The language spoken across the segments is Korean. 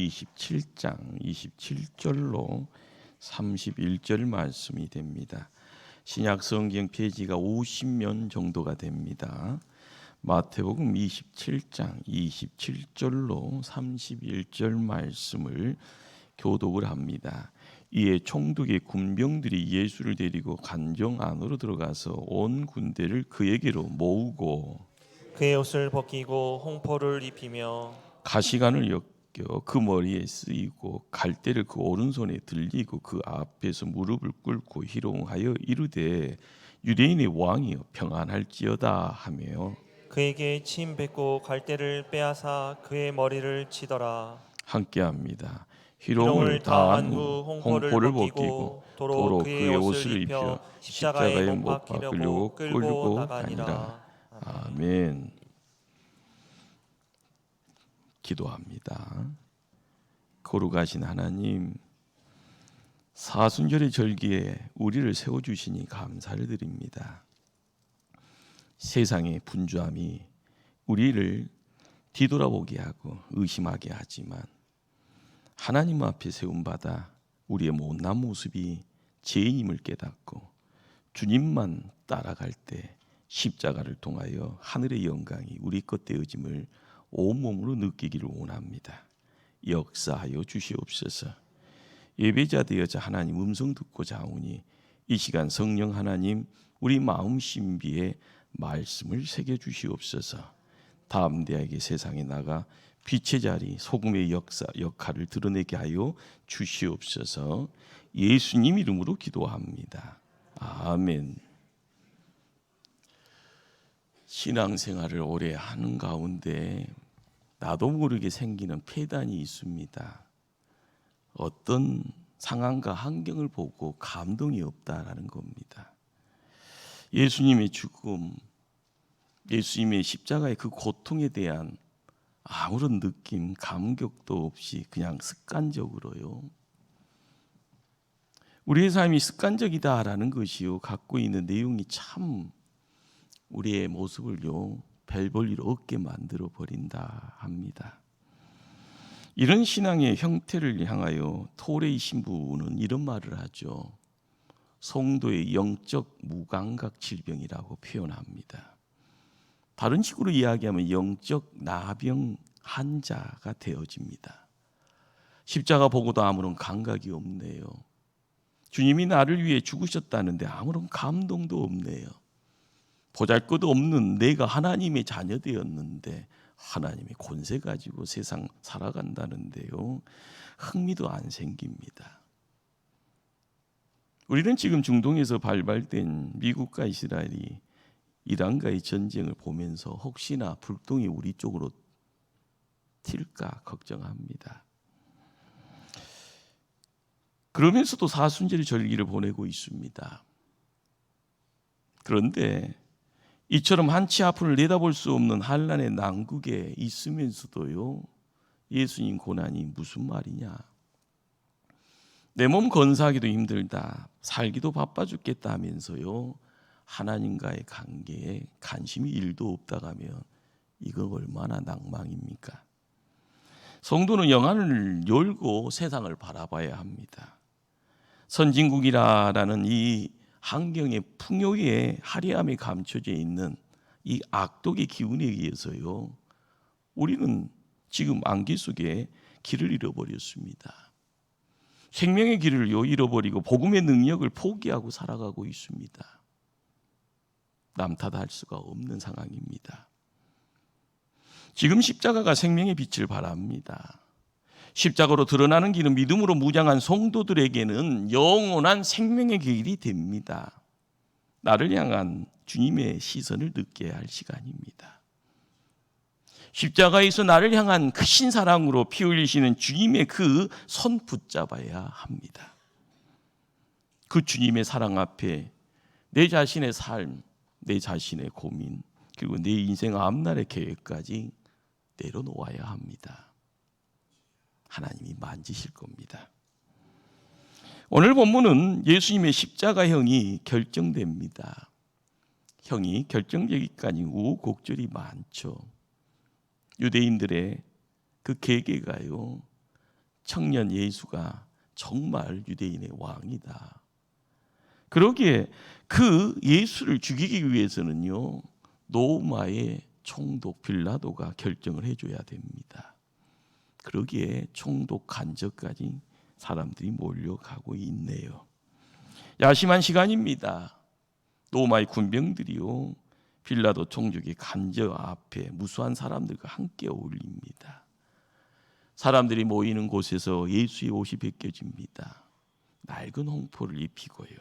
27장 27절로 31절 말씀이 됩니다. 신약 성경 페이지가 50면 정도가 됩니다. 마태복음 27장 27절로 31절 말씀을 교독을 합니다. 이에 총독의 군병들이 예수를 데리고 관정 안으로 들어가서 온 군대를 그에게로 모으고 그의 옷을 벗기고 홍포를 입히며 가시관을 엮여 그 머리에 쓰이고 갈대를 그 오른손에 들리고 그 앞에서 무릎을 꿇고 희롱하여 이르되 유대인의 왕이여 평안할지어다 하며 그에게 침 뱉고 갈대를 빼앗아 그의 머리를 치더라. 함께합니다. 희롱을 희롱을 다한 다한 후 후 홍포를 홍포를 벗기고 벗기고 도로 그의 옷을 입혀 십자가에 십자가에 못 못 박히려고 박으려고 끌고 끌고 나가니라. 가니라. 아멘. 아멘. 기도합니다. 거룩하신 하나님, 사순절의 절기에 우리를 세워주시니 감사를 드립니다. 세상의 분주함이 우리를 뒤돌아보게 하고 의심하게 하지만 하나님 앞에 세움받아 우리의 못난 모습이 죄인임을 깨닫고 주님만 따라갈 때 십자가를 통하여 하늘의 영광이 우리 것 되어짐을 온몸으로 느끼기를 원합니다. 역사하여 주시옵소서. 예배자 되어자 하나님 음성 듣고자 하오니 이 시간 성령 하나님 우리 마음 신비에 말씀을 새겨 주시옵소서. 담대하게 세상에 나가 빛의 자리 소금의 역할을 드러내게 하여 주시옵소서. 예수님 이름으로 기도합니다. 아멘. 신앙생활을 오래 하는 가운데 나도 모르게 생기는 폐단이 있습니다. 어떤 상황과 환경을 보고 감동이 없다라는 겁니다. 예수님의 죽음, 예수님의 십자가의 그 고통에 대한 아무런 느낌, 감격도 없이 그냥 습관적으로요. 우리의 삶이 습관적이다라는 것이요, 갖고 있는 내용이 참 우리의 모습을요 별 볼 일 없게 만들어 버린다 합니다. 이런 신앙의 형태를 향하여 토레이 신부는 이런 말을 하죠. 성도의 영적 무감각 질병이라고 표현합니다. 다른 식으로 이야기하면 영적 나병 환자가 되어집니다. 십자가 보고도 아무런 감각이 없네요. 주님이 나를 위해 죽으셨다는데 아무런 감동도 없네요. 보잘것없는 내가 하나님의 자녀 되었는데 하나님의 권세 가지고 세상 살아간다는데요, 흥미도 안 생깁니다. 우리는 지금 중동에서 발발된 미국과 이스라엘이 이란과의 전쟁을 보면서 혹시나 불똥이 우리 쪽으로 튈까 걱정합니다. 그러면서도 사순절 절기를 보내고 있습니다. 그런데 이처럼 한치 앞을 내다볼 수 없는 환난의 난국에 있으면서도요, 예수님 고난이 무슨 말이냐? 내 몸 건사하기도 힘들다, 살기도 바빠 죽겠다 하면서요, 하나님과의 관계에 관심이 1도 없다고 하면 이건 얼마나 낭망입니까? 성도는 영안을 열고 세상을 바라봐야 합니다. 선진국이라는 이 환경의 풍요의 화려함이 감춰져 있는 이 악독의 기운에 의해서요, 우리는 지금 안개 속에 길을 잃어버렸습니다. 생명의 길을 잃어버리고 복음의 능력을 포기하고 살아가고 있습니다. 남 탓할 수가 없는 상황입니다. 지금 십자가가 생명의 빛을 발합니다. 십자가로 드러나는 길은 믿음으로 무장한 성도들에게는 영원한 생명의 길이 됩니다. 나를 향한 주님의 시선을 느껴야 할 시간입니다. 십자가에서 나를 향한 크신 사랑으로 피 흘리시는 주님의 그 손 붙잡아야 합니다. 그 주님의 사랑 앞에 내 자신의 삶, 내 자신의 고민, 그리고 내 인생 앞날의 계획까지 내려놓아야 합니다. 하나님이 만지실 겁니다. 오늘 본문은 예수님의 십자가형이 결정됩니다. 형이 결정되기까지 우곡절이 많죠. 유대인들의 그 계계가요, 청년 예수가 정말 유대인의 왕이다. 그러기에 그 예수를 죽이기 위해서는요, 로마의 총독 빌라도가 결정을 해줘야 됩니다. 그러기에 총독 간접까지 사람들이 몰려가고 있네요. 야심한 시간입니다. 로마의 군병들이요, 빌라도 총독의 간접 앞에 무수한 사람들과 함께 어울립니다. 사람들이 모이는 곳에서 예수의 옷이 벗겨집니다. 낡은 홍포를 입히고요,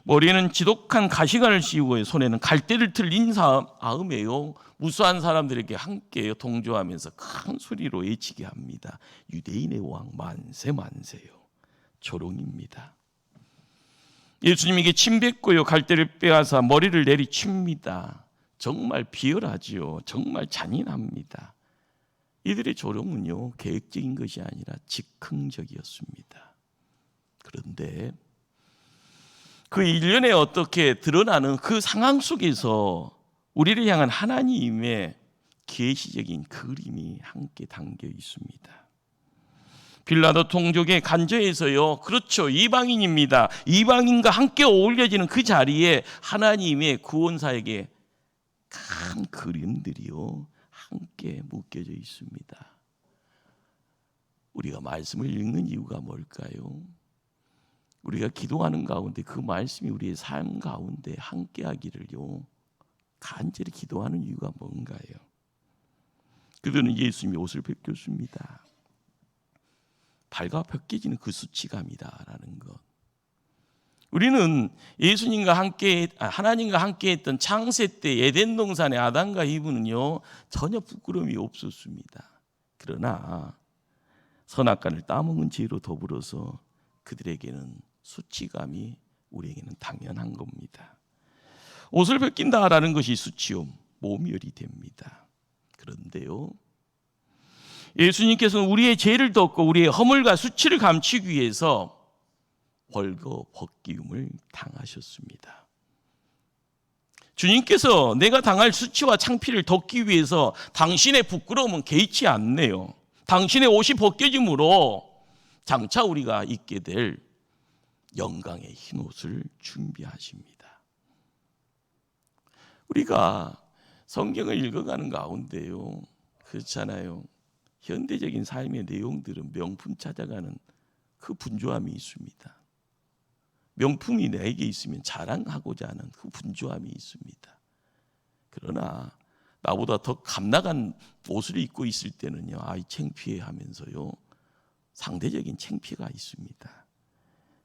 머리에는 지독한 가시관을 씌우고 손에는 갈대를 들린 다음에요, 무수한 사람들에게 함께 동조하면서 큰 소리로 외치게 합니다. 유대인의 왕 만세 만세요. 조롱입니다. 예수님에게 침 뱉고요, 갈대를 빼앗아 머리를 내리칩니다. 정말 비열하지요. 정말 잔인합니다. 이들의 조롱은요, 계획적인 것이 아니라 즉흥적이었습니다. 그런데 그 일련에 어떻게 드러나는 그 상황 속에서 우리를 향한 하나님의 계시적인 그림이 함께 담겨 있습니다. 빌라도 총독의 간저에서요, 그렇죠, 이방인입니다. 이방인과 함께 어울려지는 그 자리에 하나님의 구원사에게 큰 그림들이요, 함께 묶여져 있습니다. 우리가 말씀을 읽는 이유가 뭘까요? 우리가 기도하는 가운데 그 말씀이 우리의 삶 가운데 함께하기를요, 간절히 기도하는 이유가 뭔가요? 그들은 예수님이 옷을 벗겼습니다. 발과 벗겨지는 그 수치감이다라는 것. 우리는 예수님과 함께, 하나님과 함께했던 창세 때 에덴 동산의 아담과 이브는요, 전혀 부끄러움이 없었습니다. 그러나 선악과를 따먹은 죄로 더불어서 그들에게는 수치감이 우리에게는 당연한 겁니다. 옷을 벗긴다라는 것이 수치요, 모멸이 됩니다. 그런데요, 예수님께서는 우리의 죄를 덮고 우리의 허물과 수치를 감추기 위해서 벌거 벗기움을 당하셨습니다. 주님께서 내가 당할 수치와 창피를 덮기 위해서 당신의 부끄러움은 개의치 않네요. 당신의 옷이 벗겨짐으로 장차 우리가 입게 될 영광의 흰 옷을 준비하십니다. 우리가 성경을 읽어가는 가운데요, 그렇잖아요, 현대적인 삶의 내용들은 명품 찾아가는 그 분주함이 있습니다. 명품이 내게 있으면 자랑하고자 하는 그 분주함이 있습니다. 그러나 나보다 더 값나간 옷을 입고 있을 때는요, 아이 창피해 하면서요, 상대적인 창피가 있습니다.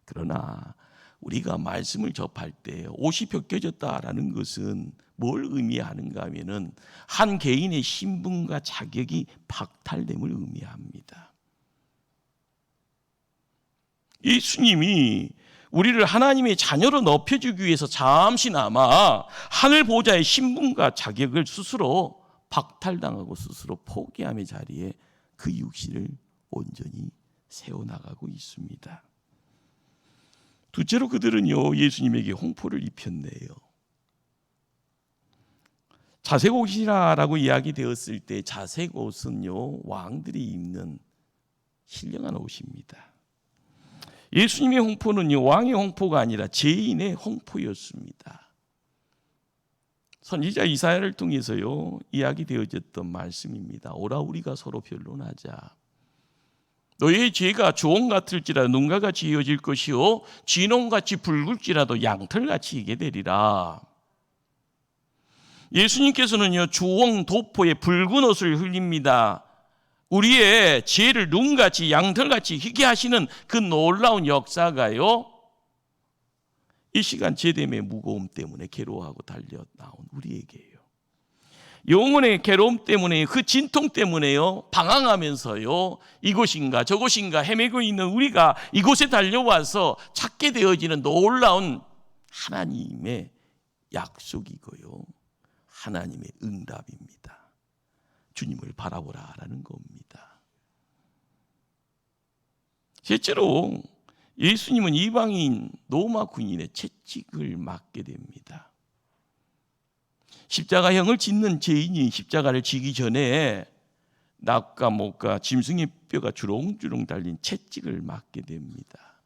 그러나 우리가 말씀을 접할 때 옷이 벗겨졌다라는 것은 뭘 의미하는가 하면은 한 개인의 신분과 자격이 박탈됨을 의미합니다. 예수님이 우리를 하나님의 자녀로 높여주기 위해서 잠시나마 하늘 보좌의 신분과 자격을 스스로 박탈당하고 스스로 포기함의 자리에 그 육신을 온전히 세워나가고 있습니다. 둘째로 그들은요, 예수님에게 홍포를 입혔네요. 자색 옷이라고 이야기되었을 때 자색 옷은요, 왕들이 입는 신령한 옷입니다. 예수님의 홍포는요, 왕의 홍포가 아니라 죄인의 홍포였습니다. 선지자 이사야를 통해서요, 이야기되어졌던 말씀입니다. 오라 우리가 서로 변론하자. 너희의 죄가 주홍 같을지라도 눈과 같이 이어질 것이요 진홍같이 붉을지라도 양털같이 이게 되리라. 예수님께서는요, 주홍 도포에 붉은 옷을 흘립니다. 우리의 죄를 눈같이 양털같이 희게 하시는 그 놀라운 역사가요, 이 시간 제됨의 무거움 때문에 괴로워하고 달려 나온 우리에게요, 영혼의 괴로움 때문에, 그 진통 때문에요, 방황하면서요, 이곳인가 저곳인가 헤매고 있는 우리가 이곳에 달려와서 찾게 되어지는 놀라운 하나님의 약속이고요, 하나님의 응답입니다. 주님을 바라보라라는 겁니다. 실제로 예수님은 이방인 로마 군인의 채찍을 맞게 됩니다. 십자가형을 짓는 죄인이 십자가를 지기 전에 낙과 목과 짐승의 뼈가 주렁주렁 달린 채찍을 맞게 됩니다.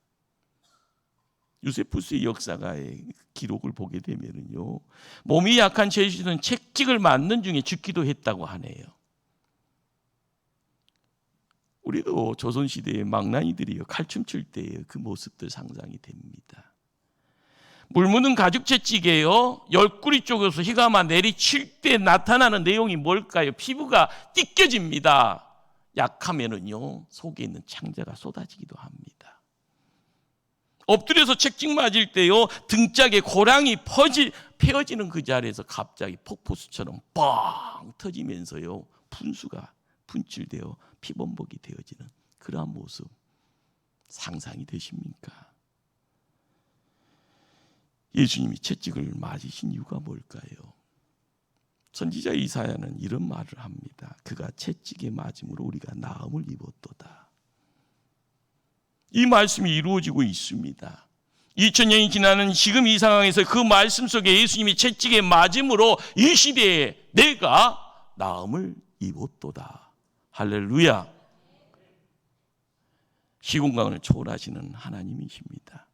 요세푸스의 역사가의 기록을 보게 되면요, 몸이 약한 제수는 채찍을 맞는 중에 죽기도 했다고 하네요. 우리도 조선시대의 망나니들이 칼춤출 때의 그 모습들 상상이 됩니다. 물 묻은 가죽 채찍에요, 옆구리 쪽에서 휘가마 내리칠 때 나타나는 내용이 뭘까요? 피부가 찢겨집니다. 약하면은요, 속에 있는 창자가 쏟아지기도 합니다. 엎드려서 채찍 맞을 때요, 등짝에 고랑이 펴지는 그 자리에서 갑자기 폭포수처럼 빵 터지면서요, 분수가 분출되어 피범벅이 되어지는 그러한 모습 상상이 되십니까? 예수님이 채찍을 맞으신 이유가 뭘까요? 선지자 이사야는 이런 말을 합니다. 그가 채찍에 맞음으로 우리가 나음을 입었도다. 이 말씀이 이루어지고 있습니다. 2000년이 지나는 지금 이 상황에서 그 말씀 속에 예수님이 채찍에 맞음으로 이 시대에 내가 나음을 입었도다. 할렐루야. 시공간을 초월하시는 하나님이십니다.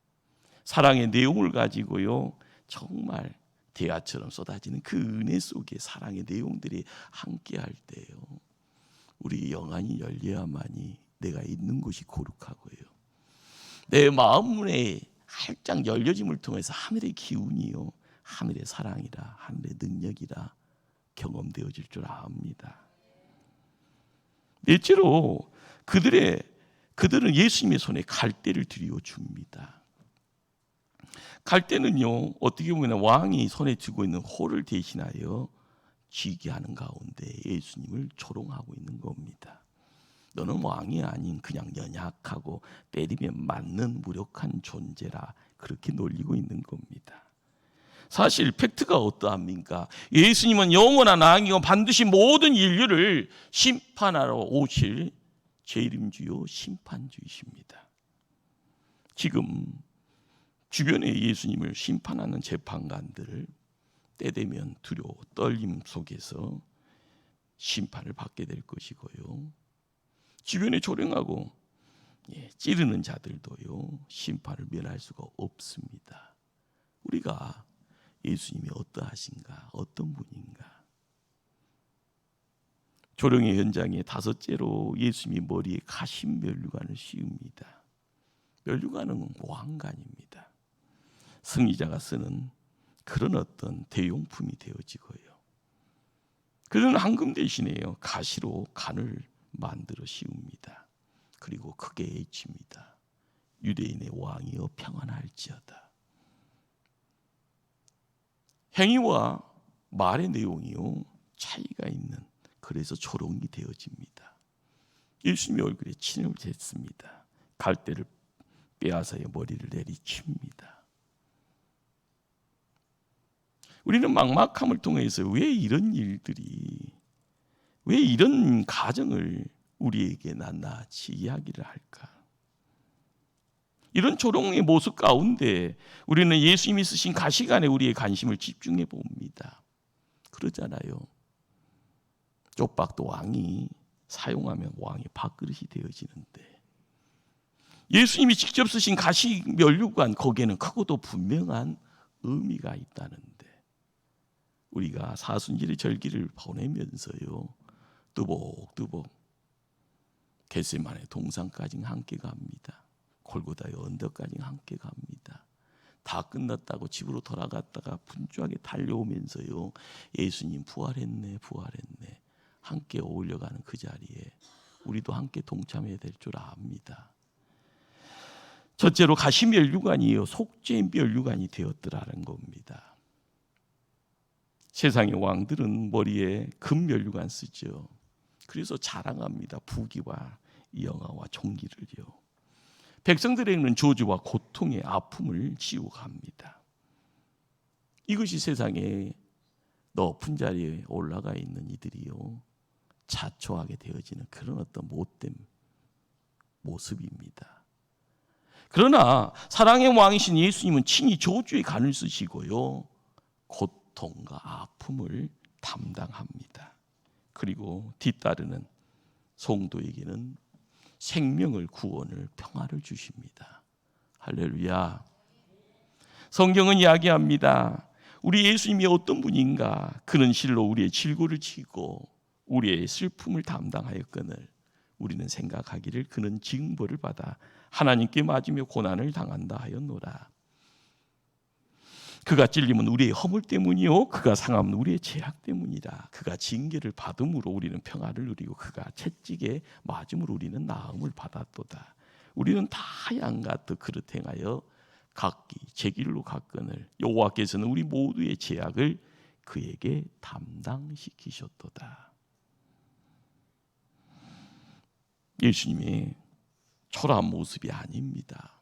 사랑의 내용을 가지고요, 정말 대야처럼 쏟아지는 그 은혜 속에 사랑의 내용들이 함께할 때요, 우리 영안이 열려야만이 내가 있는 곳이 거룩하고요, 내 마음문에 활짝 열려짐을 통해서 하늘의 기운이요, 하늘의 사랑이라, 하늘의 능력이라 경험되어질 줄 압니다. 넷째로 그들은 예수님의 손에 갈대를 들여 줍니다. 갈대는요, 어떻게 보면 왕이 손에 쥐고 있는 호를 대신하여 쥐게 하는 가운데 예수님을 조롱하고 있는 겁니다. 너는 왕이 아닌 그냥 연약하고 때리면 맞는 무력한 존재라, 그렇게 놀리고 있는 겁니다. 사실 팩트가 어떠합니까? 예수님은 영원한 왕이고 반드시 모든 인류를 심판하러 오실 재림주요 심판주이십니다. 지금 주변에 예수님을 심판하는 재판관들을 때되면 두려워 떨림 속에서 심판을 받게 될 것이고요, 주변에 조롱하고 찌르는 자들도요, 심판을 면할 수가 없습니다. 우리가 예수님이 어떠하신가, 어떤 분인가. 조롱의 현장에 다섯째로 예수님이 머리에 가신 면류관을 씌웁니다. 면류관은 왕관입니다. 승리자가 쓰는 그런 어떤 대용품이 되어지고요, 그런 황금 대신에요, 가시로 관을 만들어 씌웁니다. 그리고 크게 외칩니다. 유대인의 왕이여 평안할지어다. 행위와 말의 내용이요, 차이가 있는, 그래서 조롱이 되어집니다. 예수님의 얼굴에 침을 뱉습니다. 갈대를 빼앗아여 머리를 내리칩니다. 우리는 막막함을 통해서 왜 이런 일들이, 왜 이런 가정을 우리에게 낱낱이 이야기를 할까? 이런 조롱의 모습 가운데 우리는 예수님이 쓰신 가시관에 우리의 관심을 집중해 봅니다. 그러잖아요. 쪽박도 왕이 사용하면 왕의 밥그릇이 되어지는데, 예수님이 직접 쓰신 가시 면류관, 거기에는 크고도 분명한 의미가 있다는데, 우리가 사순절의 절기를 보내면서요, 뚜벅뚜벅 겟세마네 동산까지 함께 갑니다. 골고다의 언덕까지 함께 갑니다. 다 끝났다고 집으로 돌아갔다가 분주하게 달려오면서요, 예수님 부활했네, 부활했네, 함께 어울려가는 그 자리에 우리도 함께 동참해야 될 줄 압니다. 첫째로 가시 면류관이요, 속죄 면류관이 되었더라는 겁니다. 세상의 왕들은 머리에 금 면류관 쓰죠. 그래서 자랑합니다. 부귀와 영화와 존귀를요. 백성들에게는 저주와 고통의 아픔을 지우고 갑니다. 이것이 세상에 높은 자리에 올라가 있는 이들이요, 자초하게 되어지는 그런 어떤 못된 모습입니다. 그러나 사랑의 왕이신 예수님은 친히 저주의 간을 쓰시고요, 고통과 아픔을 담당합니다. 그리고 뒤따르는 성도에게는 생명을, 구원을, 평화를 주십니다. 할렐루야. 성경은 이야기합니다. 우리 예수님이 어떤 분인가? 그는 실로 우리의 질고를 지고 우리의 슬픔을 담당하였거늘 우리는 생각하기를 그는 징벌을 받아 하나님께 맞으며 고난을 당한다 하였노라. 그가 찔림은 우리의 허물 때문이요 그가 상함은 우리의 죄악 때문이라. 그가 징계를 받음으로 우리는 평화를 누리고 그가 채찍에 맞음으로 우리는 나음을 받았도다. 우리는 다 양같이 그릇 행하여 각기 제 길로 갔거늘 여호와께서는 우리 모두의 죄악을 그에게 담당시키셨도다. 예수님의 초라한 모습이 아닙니다.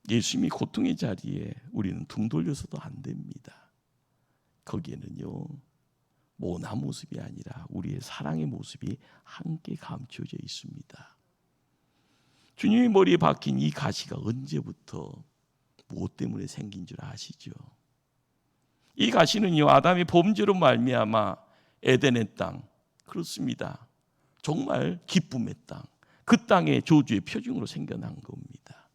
예수님이 고통의 자리에 우리는 등 돌려서도 안 됩니다. 거기에는요 모난 모습이 아니라 우리의 사랑의 모습이 함께 감춰져 있습니다. 주님의 머리에 박힌 이 가시가 언제부터 무엇 때문에 생긴 줄 아시죠? 이 가시는요 아담의 범죄로 말미암아 에덴의 땅, 그렇습니다. 정말 기쁨의 땅, 그 땅의 저주의 표징으로 생겨난 겁니다.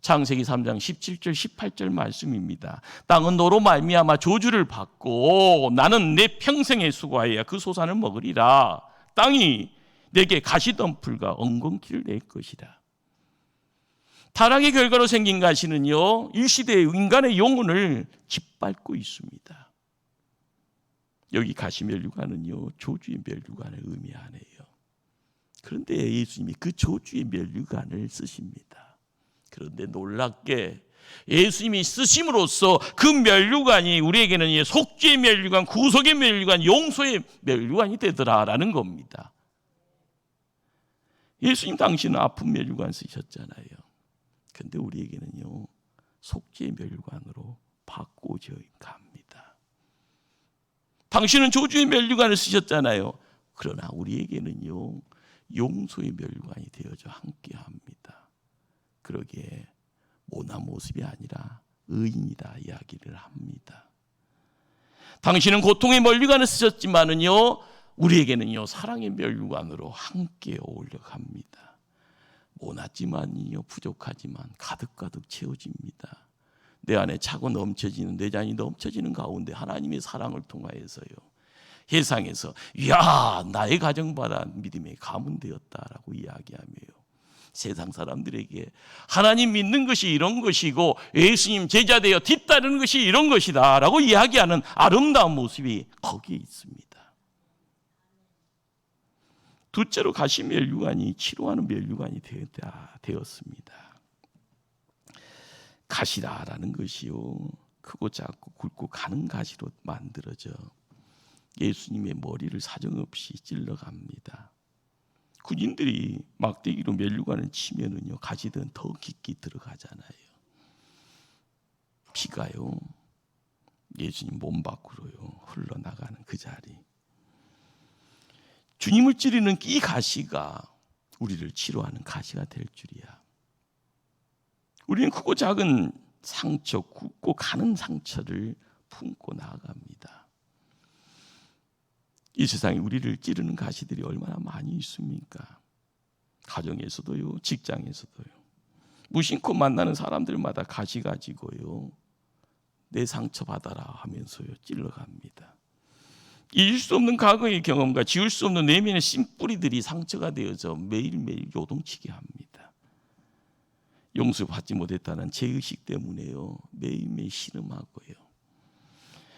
창세기 3장 17절 18절 말씀입니다. 땅은 너로 말미암아 저주를 받고 나는 내 평생에 수고하여야 그 소산을 먹으리라. 땅이 내게 가시덤불과 엉겅퀴를 낼 것이라. 타락의 결과로 생긴 가시는요 이 시대의 인간의 영혼을 짓밟고 있습니다. 여기 가시면류관은요 저주의 면류관을 의미하네요. 그런데 예수님이 그 저주의 면류관을 쓰십니다. 그런데 놀랍게 예수님이 쓰심으로써 그 면류관이 우리에게는 속죄의 면류관, 구속의 면류관, 용서의 면류관이 되더라라는 겁니다. 예수님 당신은 아픈 면류관 쓰셨잖아요. 그런데 우리에게는요 속죄의 면류관으로 바꿔져 갑니다. 당신은 저주의 면류관을 쓰셨잖아요. 그러나 우리에게는요 용서의 면류관이 되어져 함께합니다. 그러기에 모난 모습이 아니라 의인이다 이야기를 합니다. 당신은 고통의 면류관을 쓰셨지만은요 우리에게는요 사랑의 면류관으로 함께 어울려 갑니다. 모났지만요 부족하지만 가득가득 채워집니다. 내 안에 차고 넘쳐지는, 내 잔이 넘쳐지는 가운데 하나님의 사랑을 통하여서요 세상에서 야 나의 가정바라 믿음의 가문 되었다라고 이야기하며요 세상 사람들에게 하나님 믿는 것이 이런 것이고 예수님 제자 되어 뒤따르는 것이 이런 것이다 라고 이야기하는 아름다운 모습이 거기에 있습니다. 둘째로 가시면류관이 치료하는 면류관이 되었습니다. 가시라라는 것이요 크고 작고 굵고 가는 가시로 만들어져 예수님의 머리를 사정없이 찔러갑니다. 군인들이 막대기로 면류관을 치면은요 가시든 더 깊게 들어가잖아요. 피가요 예수님 몸 밖으로요 흘러나가는 그 자리. 주님을 찌르는 이 가시가 우리를 치료하는 가시가 될 줄이야. 우리는 크고 작은 상처, 굵고 가는 상처를 품고 나아갑니다. 이 세상에 우리를 찌르는 가시들이 얼마나 많이 있습니까? 가정에서도요, 직장에서도요. 무심코 만나는 사람들마다 가시 가지고요, 내 상처 받아라 하면서요 찔러갑니다. 잊을 수 없는 과거의 경험과 지울 수 없는 내면의 씨뿌리들이 상처가 되어서 매일매일 요동치게 합니다. 용서받지 못했다는 죄의식 때문에요 매일매일 신음하고요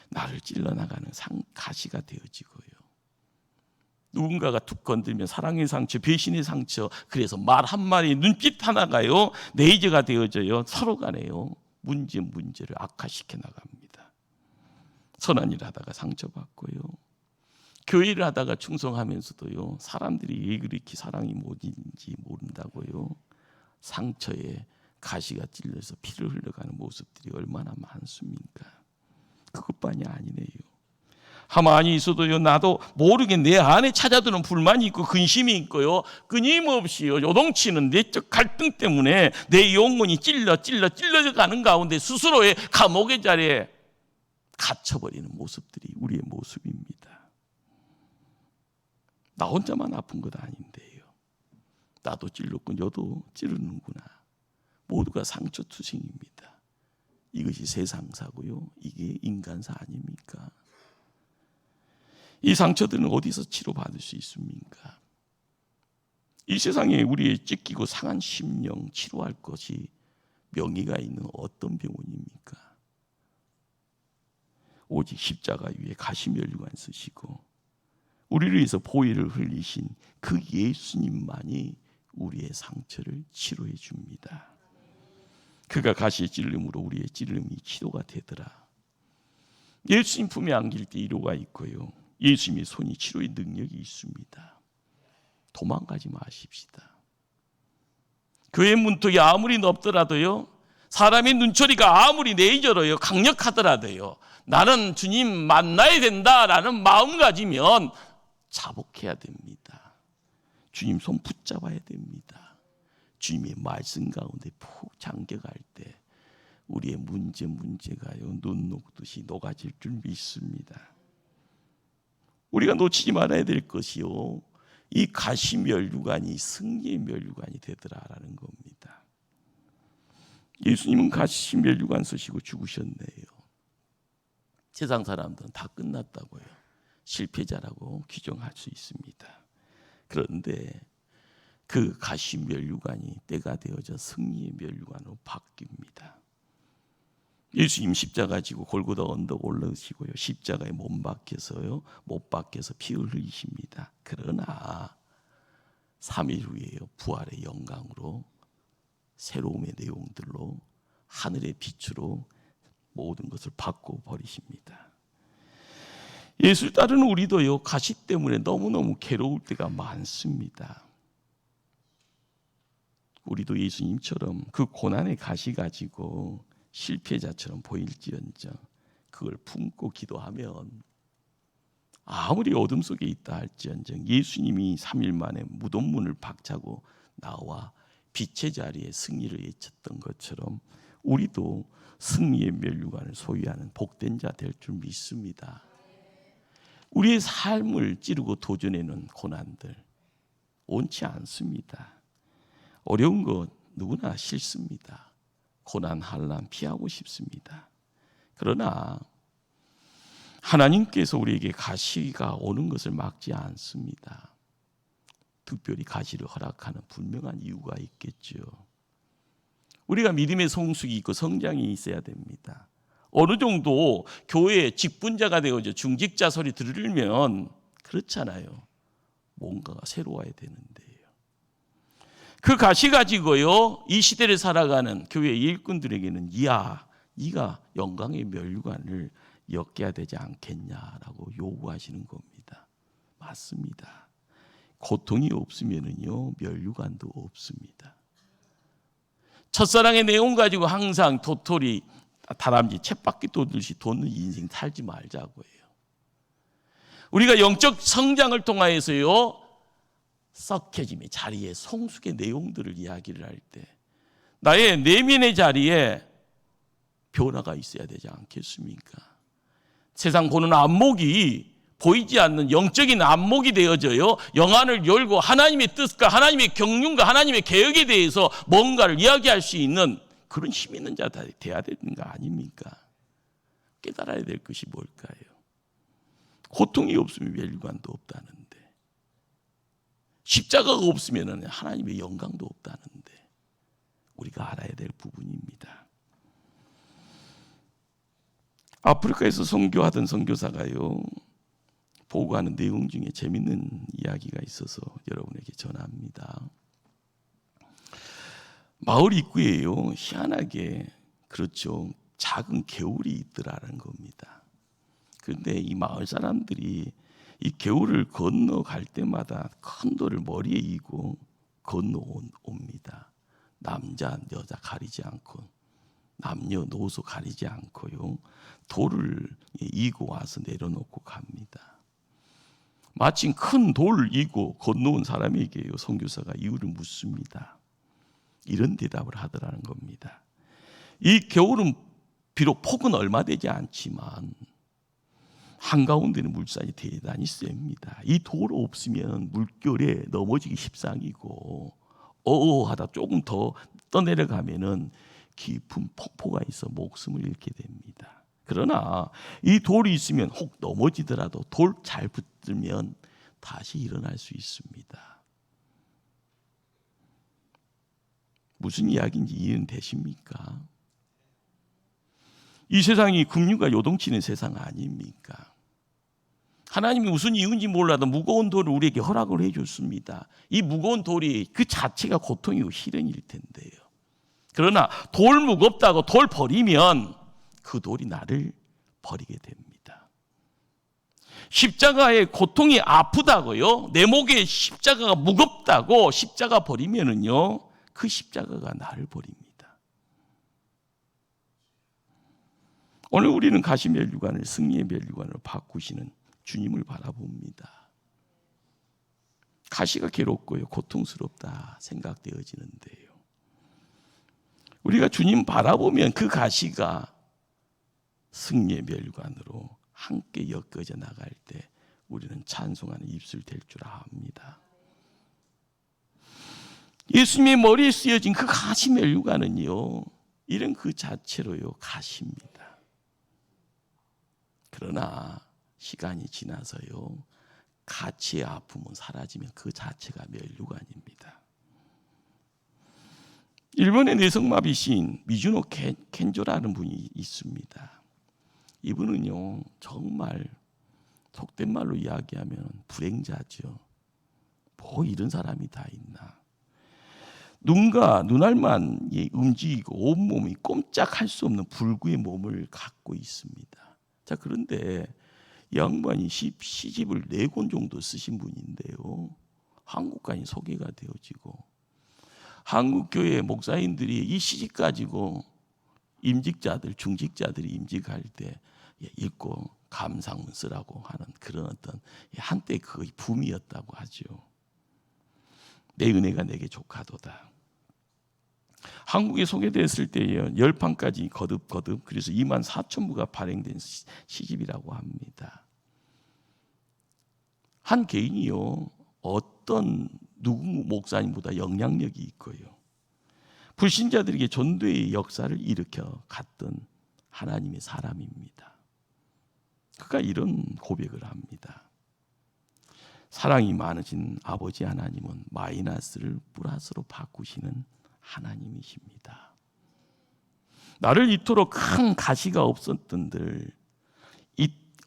나를 찔러나가는 가시가 되어지고요 누군가가 툭 건들면 사랑의 상처, 배신의 상처, 그래서 말 한마디, 눈빛 하나가요 내재가 되어져요 서로 간에요 문제를 악화시켜 나갑니다. 선한 일 하다가 상처받고요 교회를 하다가 충성하면서도요 사람들이 왜 그렇게 사랑이 뭔지 모른다고요 상처에 가시가 찔려서 피를 흘러가는 모습들이 얼마나 많습니까? 그것만이 아니네요. 가만히 있어도요 나도 모르게 내 안에 찾아드는 불만이 있고 근심이 있고요 끊임없이요 요동치는 내적 갈등 때문에 내 영혼이 찔러져 가는 가운데 스스로의 감옥의 자리에 갇혀버리는 모습들이 우리의 모습입니다. 나 혼자만 아픈 것 아닌데요. 나도 찔렀고 너도 찌르는구나. 모두가 상처투성입니다. 이것이 세상사고요. 이게 인간사 아닙니까? 이 상처들은 어디서 치료받을 수 있습니까? 이 세상에 우리의 찢기고 상한 심령 치료할 것이 명의가 있는 어떤 병원입니까? 오직 십자가 위에 가시면류관 쓰시고 우리를 위해서 보혈을 흘리신 그 예수님만이 우리의 상처를 치료해 줍니다. 그가 가시의 찔림으로 우리의 찔림이 치료가 되더라. 예수님 품에 안길 때 위로가 있고요. 예수님의 손이 치료의 능력이 있습니다. 도망가지 마십시다. 교회 문턱이 아무리 넓더라도요, 사람의 눈초리가 아무리 내절어요 강력하더라도요, 나는 주님 만나야 된다라는 마음 가지면 자복해야 됩니다. 주님 손 붙잡아야 됩니다. 주님의 말씀 가운데 푹 잠겨갈 때 우리의 문제가요 눈 녹듯이 녹아질 줄 믿습니다. 우리가 놓치지 말아야 될 것이요, 이 가시면류관이 승리의 면류관이 되더라라는 겁니다. 예수님은 가시면류관 쓰시고 죽으셨네요. 세상 사람들은 다 끝났다고요, 실패자라고 규정할 수 있습니다. 그런데 그 가시면류관이 때가 되어져 승리의 면류관으로 바뀝니다. 예수님 십자가 지고 골고다 언덕 올라오시고요, 십자가에 못 박혀서 피 흘리십니다. 그러나 3일 후에요, 부활의 영광으로 새로움의 내용들로 하늘의 빛으로 모든 것을 바꿔버리십니다. 예수를 따르는 우리도요, 가시 때문에 너무너무 괴로울 때가 많습니다. 우리도 예수님처럼 그 고난의 가시 가지고 실패자처럼 보일지언정 그걸 품고 기도하면 아무리 어둠 속에 있다 할지언정 예수님이 3일 만에 무덤문을 박차고 나와 빛의 자리에 승리를 외쳤던 것처럼 우리도 승리의 면류관을 소유하는 복된 자 될 줄 믿습니다. 우리의 삶을 찌르고 도전하는 고난들 옳지 않습니다. 어려운 것 누구나 싫습니다. 고난, 환난 피하고 싶습니다. 그러나 하나님께서 우리에게 가시가 오는 것을 막지 않습니다. 특별히 가시를 허락하는 분명한 이유가 있겠죠. 우리가 믿음의 성숙이 있고 성장이 있어야 됩니다. 어느 정도 교회의 직분자가 되어져 중직자 소리 들으면 그렇잖아요. 뭔가가 새로워야 되는데요. 그 가시 가지고요, 이 시대를 살아가는 교회 일꾼들에게는 네가 영광의 면류관을 엮여야 되지 않겠냐라고 요구하시는 겁니다. 맞습니다. 고통이 없으면은요 면류관도 없습니다. 첫사랑의 내용 가지고 항상 도토리 다람쥐 쳇바퀴 돌듯이 도는 인생 살지 말자고 해요. 우리가 영적 성장을 통하여서요 썩혀짐의 자리에 성숙의 내용들을 이야기를 할 때 나의 내면의 자리에 변화가 있어야 되지 않겠습니까? 세상 보는 안목이 보이지 않는 영적인 안목이 되어져요. 영안을 열고 하나님의 뜻과 하나님의 경륜과 하나님의 계획에 대해서 뭔가를 이야기할 수 있는 그런 힘 있는 자가 돼야 되는 거 아닙니까? 깨달아야 될 것이 뭘까요? 고통이 없으면 면류관도 없다는데, 십자가가 없으면 하나님의 영광도 없다는데 우리가 알아야 될 부분입니다. 아프리카에서 선교하던 선교사가요 보고하는 내용 중에 재밌는 이야기가 있어서 여러분에게 전합니다. 마을 입구에요 희한하게 그렇죠 작은 개울이 있더라는 겁니다. 그런데 이 마을 사람들이 이 개울을 건너갈 때마다 큰 돌을 머리에 이고 건너옵니다. 남자 여자 가리지 않고 남녀노소 가리지 않고요 돌을 이고 와서 내려놓고 갑니다. 마침 큰 돌을 이고 건너온 사람에게요 선교사가 이유를 묻습니다. 이런 대답을 하더라는 겁니다. 이 겨울은 비록 폭은 얼마 되지 않지만 한가운데는 물살이 대단히 셉니다. 이 돌 없으면 물결에 넘어지기 십상이고 어어하다 조금 더 떠내려가면은 깊은 폭포가 있어 목숨을 잃게 됩니다. 그러나 이 돌이 있으면 혹 넘어지더라도 돌 잘 붙들면 다시 일어날 수 있습니다. 무슨 이야기인지 이해되십니까? 이 세상이 급류가 요동치는 세상 아닙니까? 하나님이 무슨 이유인지 몰라도 무거운 돌을 우리에게 허락을 해줬습니다. 이 무거운 돌이 그 자체가 고통이고 시련일 텐데요. 그러나 돌 무겁다고 돌 버리면 그 돌이 나를 버리게 됩니다. 십자가의 고통이 아프다고요. 내 목에 십자가가 무겁다고 십자가 버리면은요, 그 십자가가 나를 버립니다. 오늘 우리는 가시 멸류관을 승리의 멸류관으로 바꾸시는 주님을 바라봅니다. 가시가 괴롭고요, 고통스럽다 생각되어지는데요. 우리가 주님 바라보면 그 가시가 승리의 멸관으로 함께 엮어져 나갈 때 우리는 찬송하는 입술 될 줄 압니다. 예수님의 머리에 쓰여진 그 가시 멸관은요, 이런 그 자체로요 가시입니다. 그러나 시간이 지나서요 가치의 아픔은 사라지면 그 자체가 멸류관입니다. 일본의 뇌성마비 시인 미주노 켄조라는 분이 있습니다. 이분은요 정말 속된 말로 이야기하면 불행자죠. 뭐 이런 사람이 다 있나. 눈과 눈알만 움직이고 온몸이 꼼짝할 수 없는 불구의 몸을 갖고 있습니다. 자, 그런데 이 양반이 시집을 4권 정도 쓰신 분인데요, 한국까지 소개가 되어지고 한국 교회 목사님들이 이 시집 가지고 임직자들, 중직자들이 임직할 때 읽고 감상문 쓰라고 하는 그런 어떤 한때 거의 붐이었다고 하죠. 내 은혜가 내게 족하도다. 한국에 소개됐을 때에 10판까지 거듭 그래서 24,000부가 발행된 시집이라고 합니다. 한 개인이요 어떤 누구 목사님보다 영향력이 있고요, 불신자들에게 전도의 역사를 일으켜 갔던 하나님의 사람입니다. 그가 이런 고백을 합니다. 사랑이 많으신 아버지 하나님은 마이너스를 플러스로 바꾸시는 하나님이십니다. 나를 이토록 큰 가시가 없었던들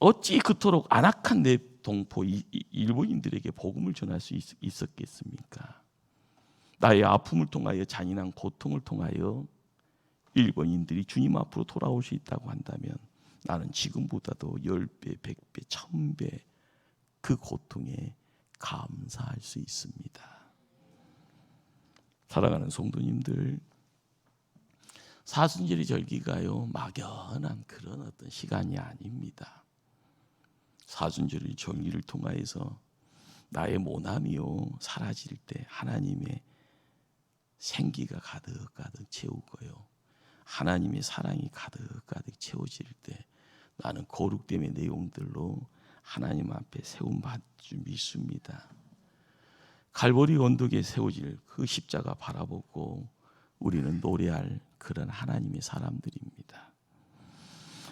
어찌 그토록 안악한 내 동포 일본인들에게 복음을 전할 수 있었겠습니까? 나의 아픔을 통하여 잔인한 고통을 통하여 일본인들이 주님 앞으로 돌아올 수 있다고 한다면 나는 지금보다도 10배, 100배, 1000배 그 고통에 감사할 수 있습니다. 사랑하는 성도님들, 사순절의 절기가요 막연한 그런 어떤 시간이 아닙니다. 사순절의 절기를 통하여서 나의 모남이요 사라질 때 하나님의 생기가 가득가득 채우고요, 하나님의 사랑이 가득가득 채워질 때 나는 거룩됨의 내용들로 하나님 앞에 세움받을 줄 믿습니다. 갈보리 언덕에 세워질 그 십자가 바라보고 우리는 노래할 그런 하나님의 사람들입니다.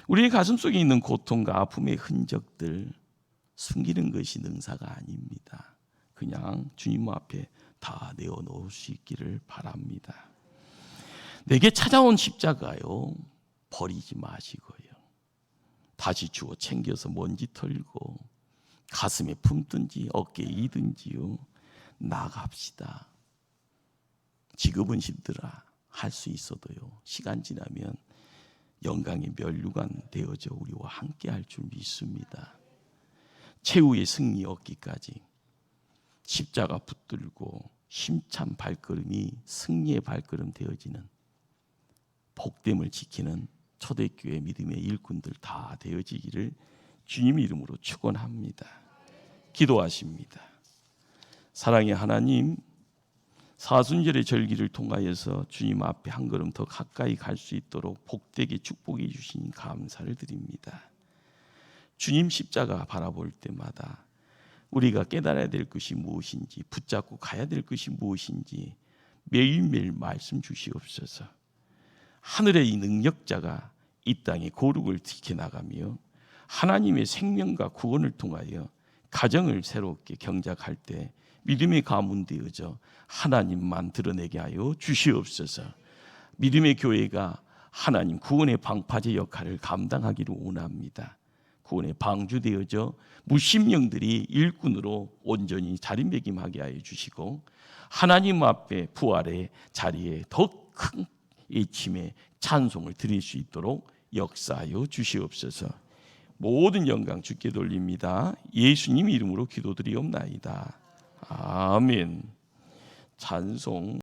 우리의 가슴 속에 있는 고통과 아픔의 흔적들 숨기는 것이 능사가 아닙니다. 그냥 주님 앞에 다 내어놓을 수 있기를 바랍니다. 내게 찾아온 십자가요 버리지 마시고요, 다시 주워 챙겨서 먼지 털고 가슴에 품든지 어깨에 이든지요 나갑시다. 지금은 힘들어 할 수 있어도요 시간 지나면 영광의 멸류관 되어져 우리와 함께 할 줄 믿습니다. 최후의 승리 얻기까지 십자가 붙들고 힘찬 발걸음이 승리의 발걸음 되어지는 복됨을 지키는 초대교회 믿음의 일꾼들 다 되어지기를 주님 이름으로 축원합니다. 기도하십니다. 사랑의 하나님, 사순절의 절기를 통하여서 주님 앞에 한 걸음 더 가까이 갈 수 있도록 복되게 축복해 주시니 감사를 드립니다. 주님 십자가 바라볼 때마다 우리가 깨달아야 될 것이 무엇인지, 붙잡고 가야 될 것이 무엇인지 매일매일 말씀 주시옵소서. 하늘의 이 능력자가 이 땅에 거룩을 지켜나가며 하나님의 생명과 구원을 통하여 가정을 새롭게 경작할 때 믿음의 가문 되어져 하나님만 드러내게 하여 주시옵소서. 믿음의 교회가 하나님 구원의 방파제 역할을 감당하기를 원합니다. 구원의 방주되어져 무심령들이 일꾼으로 온전히 자리매김하게 하여 주시고 하나님 앞에 부활의 자리에 더 큰 예침의 찬송을 드릴 수 있도록 역사하여 주시옵소서. 모든 영광 주께 돌립니다. 예수님 이름으로 기도드리옵나이다. 아멘. 찬송.